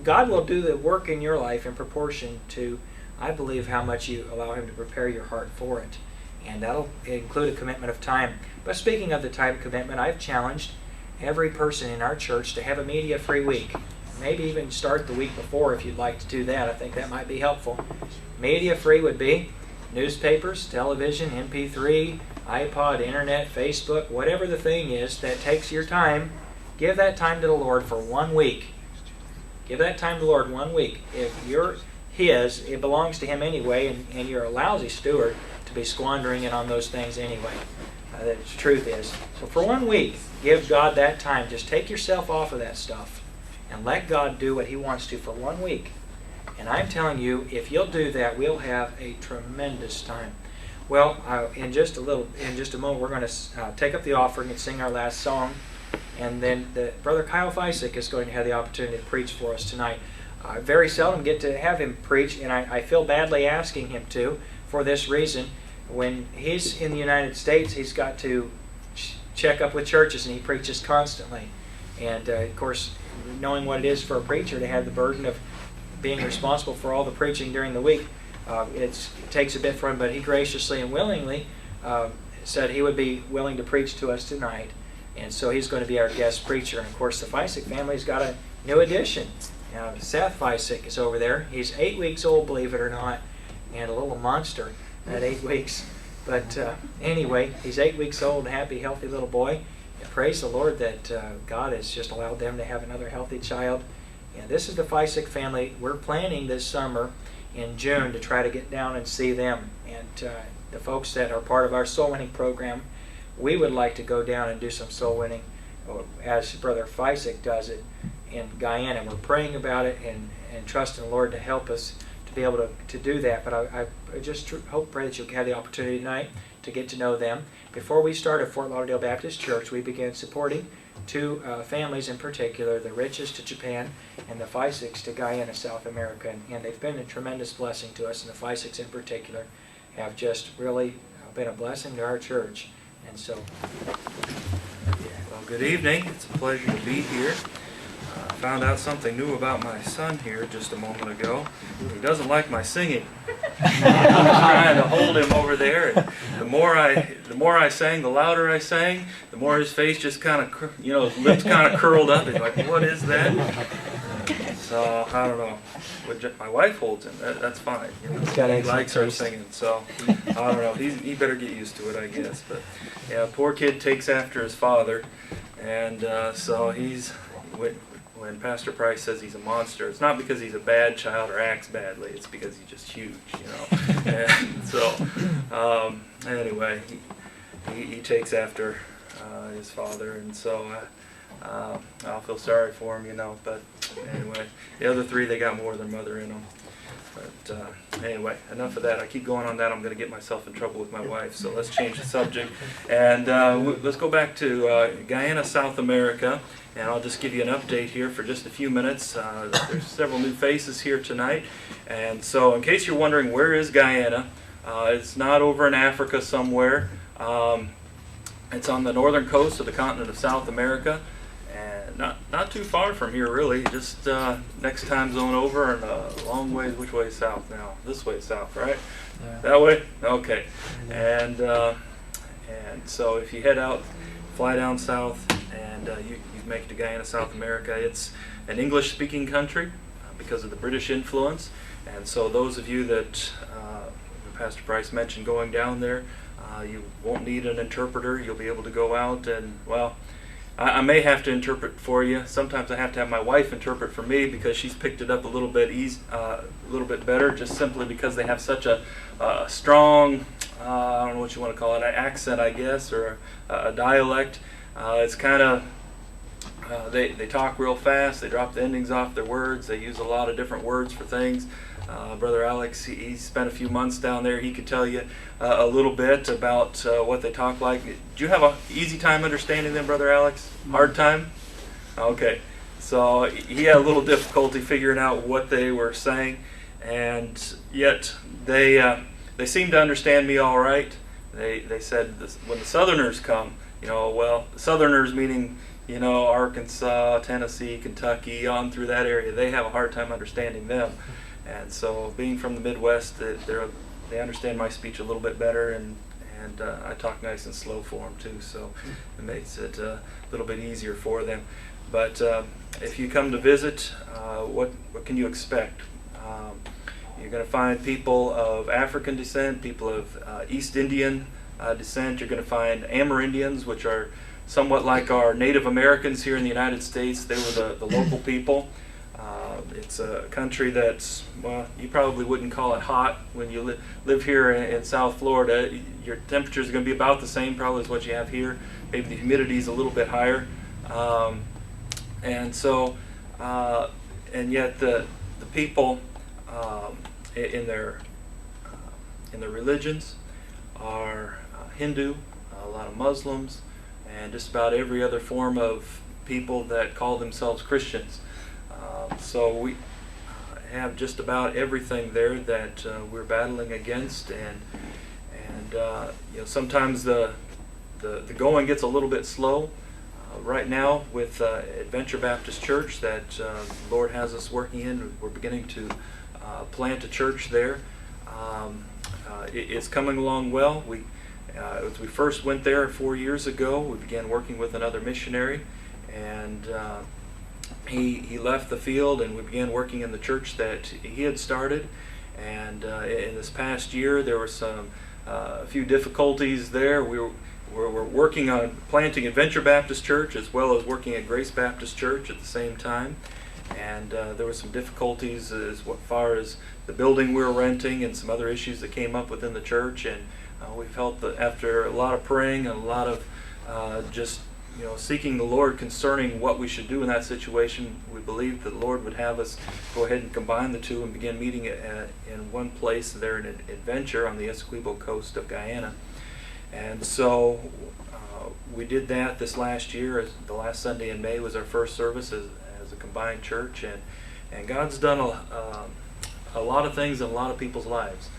God will do the work in your life in proportion to, I believe, how much you allow Him to prepare your heart for it. And that'll include a commitment of time. But speaking of the time commitment, I've challenged every person in our church to have a media-free week. Maybe even start the week before if you'd like to do that. I think that might be helpful. Media-free would be newspapers, television, MP3, iPod, internet, Facebook, whatever the thing is that takes your time. Give that time to the Lord for 1 week. Give that time to the Lord 1 week. If you're His, it belongs to Him anyway, and you're a lousy steward to be squandering it on those things anyway. The truth is. So for 1 week, give God that time. Just take yourself off of that stuff and let God do what He wants to for 1 week. And I'm telling you, if you'll do that, we'll have a tremendous time. Well, in just a moment, we're going to take up the offering and sing our last song. And then Brother Kyle Ficek is going to have the opportunity to preach for us tonight. I very seldom get to have him preach, and I feel badly asking him to for this reason. When he's in the United States, he's got to check up with churches, and he preaches constantly. And, of course, knowing what it is for a preacher to have the burden of being responsible for all the preaching during the week, it takes a bit for him, but he graciously and willingly said he would be willing to preach to us tonight. And so he's going to be our guest preacher. And, of course, the Ficek family's got a new addition. Seth Ficek is over there. He's 8 weeks old, believe it or not, and a little monster at 8 weeks. But anyway, he's 8 weeks old, happy, healthy little boy. And praise the Lord that God has just allowed them to have another healthy child. And this is the Ficek family. We're planning this summer in June to try to get down and see them. And the folks that are part of our soul winning program, we would like to go down and do some soul winning as Brother Ficek does it in Guyana. We're praying about it and trusting the Lord to help us to be able to do that. But I just pray that you'll have the opportunity tonight to get to know them. Before we started Fort Lauderdale Baptist Church, we began supporting two families in particular, the Riches to Japan and the Ficeks to Guyana, South America. And they've been a tremendous blessing to us, and the Ficeks in particular have just really been a blessing to our church. And so, well, good evening. It's a pleasure to be here. I found out something new about my son here just a moment ago. He doesn't like my singing. I was trying to hold him over there, and the more I sang, the louder I sang, the more his face just kind of, his lips kind of curled up. He's like, "What is that?" So I don't know. My wife holds him. That's fine. He likes her singing. So I don't know. He better get used to it, I guess. But yeah, poor kid takes after his father, and so he's. When Pastor Price says he's a monster, it's not because he's a bad child or acts badly. It's because he's just huge, And so anyway, he takes after his father, and so I'll feel sorry for him, But anyway, the other three, they got more of their mother in them. But anyway, enough of that. I keep going on that, I'm going to get myself in trouble with my wife. So let's change the subject. And let's go back to Guyana, South America. And I'll just give you an update here for just a few minutes. There's several new faces here tonight. And so in case you're wondering, where is Guyana? It's not over in Africa somewhere. It's on the northern coast of the continent of South America. And not too far from here, really. Just next time zone over and a long way. Which way is south now? This way is south, right? Yeah. That way? Okay. And so if you head out, fly down south, and you make it to Guyana, South America. It's an English-speaking country because of the British influence. And so those of you that Pastor Price mentioned going down there, you won't need an interpreter. You'll be able to go out and, well, I may have to interpret for you. Sometimes I have to have my wife interpret for me because she's picked it up a little bit better, just simply because they have such a strong, I don't know what you want to call it, an accent, I guess, or a dialect. It's kind of, they talk real fast. They drop the endings off their words. They use a lot of different words for things. Brother Alex, he spent a few months down there. He could tell you a little bit about what they talk like. Do you have an easy time understanding them, Brother Alex? Hard time? Okay. So he had a little difficulty figuring out what they were saying, and yet they seemed to understand me all right. They said this, when the Southerners come, well, Southerners meaning Arkansas, Tennessee, Kentucky, on through that area, they have a hard time understanding them. And so being from the Midwest, they understand my speech a little bit better, and I talk nice and slow for them too, so it makes it a little bit easier for them. But if you come to visit, what can you expect? You're going to find people of African descent, people of East Indian descent. You're going to find Amerindians, which are somewhat like our Native Americans here in the United States. They were the local people. It's a country that's, well, you probably wouldn't call it hot. When you live here in South Florida, your temperatures are going to be about the same probably as what you have here. Maybe the humidity is a little bit higher. And yet the people in their religions are Hindu, a lot of Muslims, and just about every other form of people that call themselves Christians. So we have just about everything there that we're battling against, and sometimes the going gets a little bit slow. Right now with Adventure Baptist Church that the Lord has us working in, we're beginning to plant a church there. It's coming along well. As we first went there 4 years ago, we began working with another missionary, and he left the field, and we began working in the church that he had started. And in this past year, there were a few difficulties there. We're working on planting Adventure Baptist Church as well as working at Grace Baptist Church at the same time. And there were some difficulties as far as the building we were renting and some other issues that came up within the church. And we felt that after a lot of praying and a lot of seeking the Lord concerning what we should do in that situation, we believed that the Lord would have us go ahead and combine the two and begin meeting in one place there in Adventure on the Essequibo coast of Guyana. And so we did that this last year. The last Sunday in May was our first service as a combined church, and God's done a lot of things in a lot of people's lives.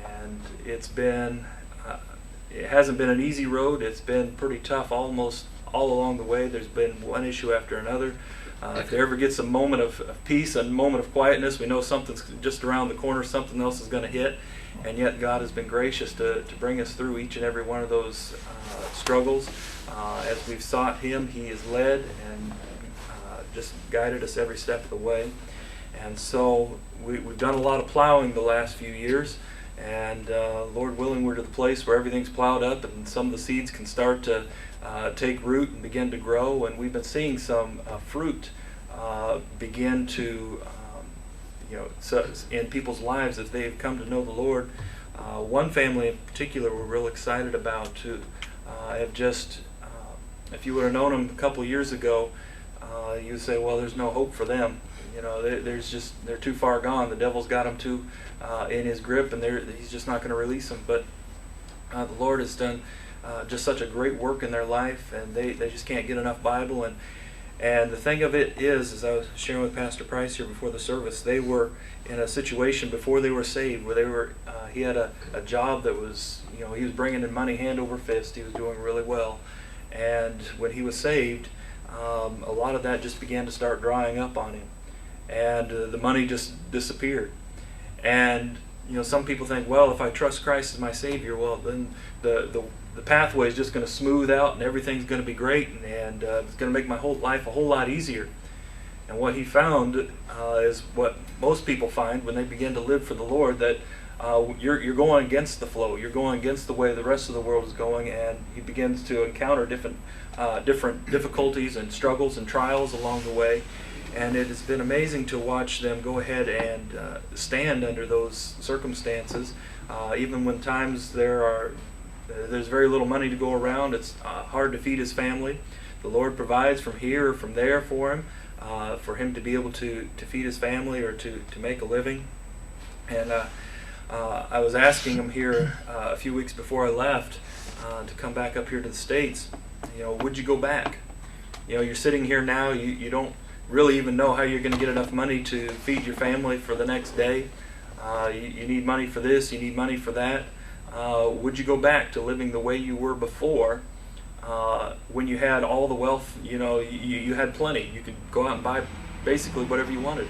And it hasn't been an easy road. It's been pretty tough almost all along the way. There's been one issue after another. If there ever gets a moment of peace, a moment of quietness, we know something's just around the corner, something else is going to hit. And yet God has been gracious to bring us through each and every one of those struggles. As we've sought Him, He has led and just guided us every step of the way. And so we've done a lot of plowing the last few years. And Lord willing, we're to the place where everything's plowed up and some of the seeds can start to take root and begin to grow. And we've been seeing some fruit begin to in people's lives as they've come to know the Lord. One family in particular we're real excited about to have just, if you would have known them a couple of years ago, you would say, well, there's no hope for them. They're too far gone. The devil's got them too in his grip, and he's just not going to release them. But the Lord has done just such a great work in their life, and they just can't get enough Bible. And the thing of it is, as I was sharing with Pastor Price here before the service, they were in a situation before they were saved where he had a job that was, he was bringing in money hand over fist. He was doing really well. And when he was saved, a lot of that just began to start drying up on him. And the money just disappeared. And some people think, well, if I trust Christ as my Savior, well, then the pathway is just going to smooth out and everything's going to be great, and it's going to make my whole life a whole lot easier. And what he found is what most people find when they begin to live for the Lord, that you're going against the flow. You're going against the way the rest of the world is going, and he begins to encounter different difficulties and struggles and trials along the way. And it has been amazing to watch them go ahead and stand under those circumstances, even when times there's very little money to go around. It's hard to feed his family. The Lord provides from here or from there for him to be able to feed his family or to make a living. And I was asking him here a few weeks before I left to come back up here to the States, would you go back? You're sitting here now, you don't really even know how you're going to get enough money to feed your family for the next day. You need money for this, you need money for that. Would you go back to living the way you were before when you had all the wealth, you had plenty. You could go out and buy basically whatever you wanted.